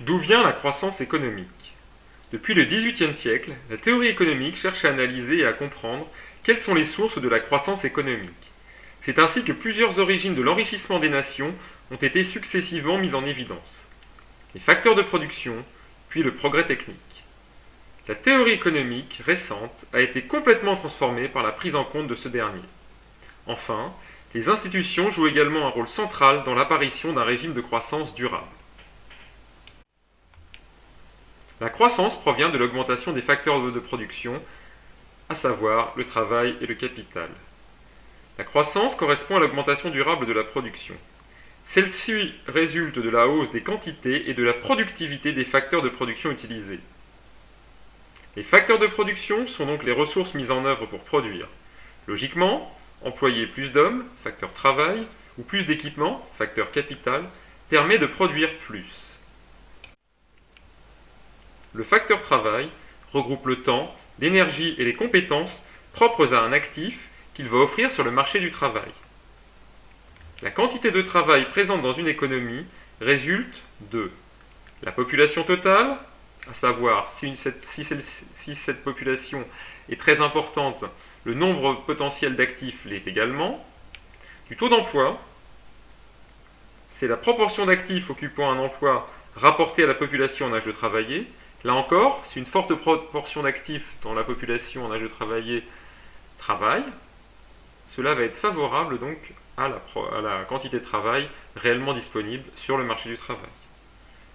D'où vient la croissance économique? Depuis le XVIIIe siècle, la théorie économique cherche à analyser et à comprendre quelles sont les sources de la croissance économique. C'est ainsi que plusieurs origines de l'enrichissement des nations ont été successivement mises en évidence. Les facteurs de production, puis le progrès technique. La théorie économique récente a été complètement transformée par la prise en compte de ce dernier. Enfin, les institutions jouent également un rôle central dans l'apparition d'un régime de croissance durable. La croissance provient de l'augmentation des facteurs de production, à savoir le travail et le capital. La croissance correspond à l'augmentation durable de la production. Celle-ci résulte de la hausse des quantités et de la productivité des facteurs de production utilisés. Les facteurs de production sont donc les ressources mises en œuvre pour produire. Logiquement, employer plus d'hommes, facteur travail, ou plus d'équipements, facteur capital, permet de produire plus. Le facteur travail regroupe le temps, l'énergie et les compétences propres à un actif qu'il va offrir sur le marché du travail. La quantité de travail présente dans une économie résulte de la population totale, à savoir si cette population est très importante, le nombre potentiel d'actifs l'est également, du taux d'emploi, c'est la proportion d'actifs occupant un emploi rapportée à la population en âge de travailler. Là encore, si une forte proportion d'actifs dans la population en âge de travailler travaille, cela va être favorable donc à la quantité de travail réellement disponible sur le marché du travail.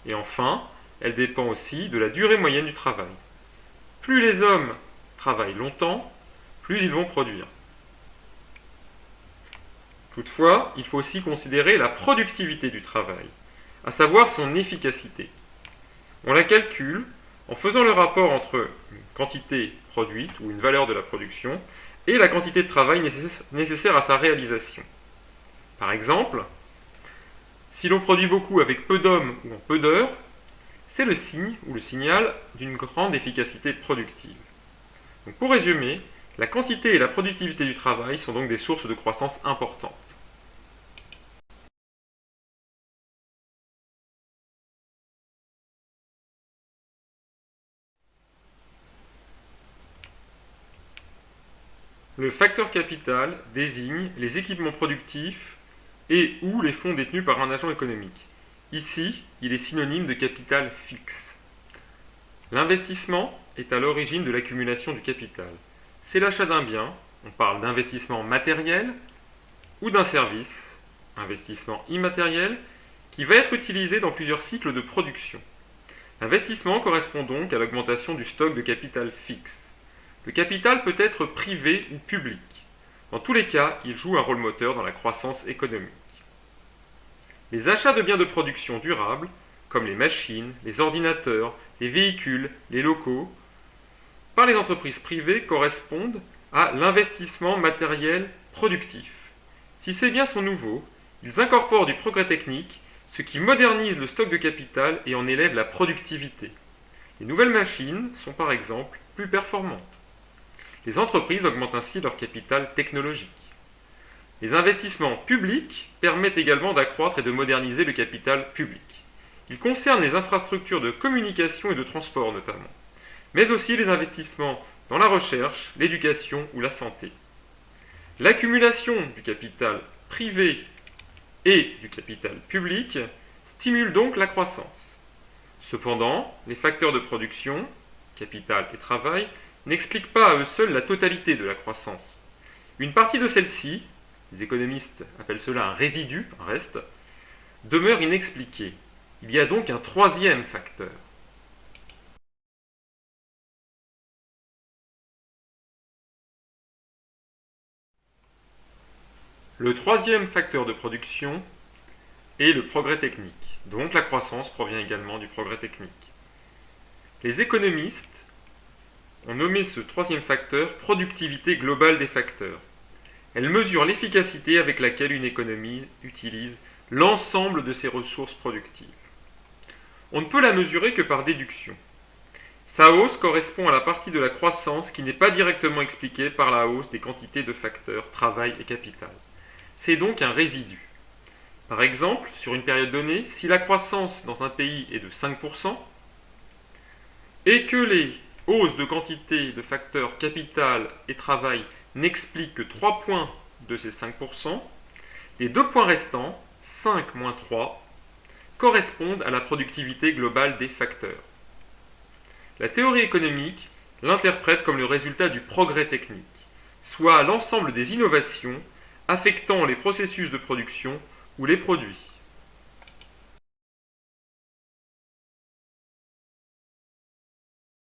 Et enfin, elle dépend aussi de la durée moyenne du travail. Plus les hommes travaillent longtemps, plus ils vont produire. Toutefois, il faut aussi considérer la productivité du travail, à savoir son efficacité. On la calcule en faisant le rapport entre une quantité produite ou une valeur de la production et la quantité de travail nécessaire à sa réalisation. Par exemple, si l'on produit beaucoup avec peu d'hommes ou en peu d'heures, c'est le signe ou le signal d'une grande efficacité productive. Donc pour résumer, la quantité et la productivité du travail sont donc des sources de croissance importantes. Le facteur capital désigne les équipements productifs et ou les fonds détenus par un agent économique. Ici, il est synonyme de capital fixe. L'investissement est à l'origine de l'accumulation du capital. C'est l'achat d'un bien, on parle d'investissement matériel, ou d'un service, investissement immatériel, qui va être utilisé dans plusieurs cycles de production. L'investissement correspond donc à l'augmentation du stock de capital fixe. Le capital peut être privé ou public. Dans tous les cas, il joue un rôle moteur dans la croissance économique. Les achats de biens de production durables, comme les machines, les ordinateurs, les véhicules, les locaux, par les entreprises privées correspondent à l'investissement matériel productif. Si ces biens sont nouveaux, ils incorporent du progrès technique, ce qui modernise le stock de capital et en élève la productivité. Les nouvelles machines sont par exemple plus performantes. Les entreprises augmentent ainsi leur capital technologique. Les investissements publics permettent également d'accroître et de moderniser le capital public. Ils concernent les infrastructures de communication et de transport notamment, mais aussi les investissements dans la recherche, l'éducation ou la santé. L'accumulation du capital privé et du capital public stimule donc la croissance. Cependant, les facteurs de production, capital et travail, n'expliquent pas à eux seuls la totalité de la croissance. Une partie de celle-ci, les économistes appellent cela un résidu, un reste, demeure inexpliquée. Il y a donc un troisième facteur. Le troisième facteur de production est le progrès technique. Donc la croissance provient également du progrès technique. Les économistes ont nommé ce troisième facteur productivité globale des facteurs. Elle mesure l'efficacité avec laquelle une économie utilise l'ensemble de ses ressources productives. On ne peut la mesurer que par déduction. Sa hausse correspond à la partie de la croissance qui n'est pas directement expliquée par la hausse des quantités de facteurs travail et capital. C'est donc un résidu. Par exemple, sur une période donnée, si la croissance dans un pays est de 5% et que les hausses de quantité de facteurs capital et travail n'expliquent que 3 points de ces 5%, les 2 points restants, 5 moins 3, correspondent à la productivité globale des facteurs. La théorie économique l'interprète comme le résultat du progrès technique, soit l'ensemble des innovations affectant les processus de production ou les produits.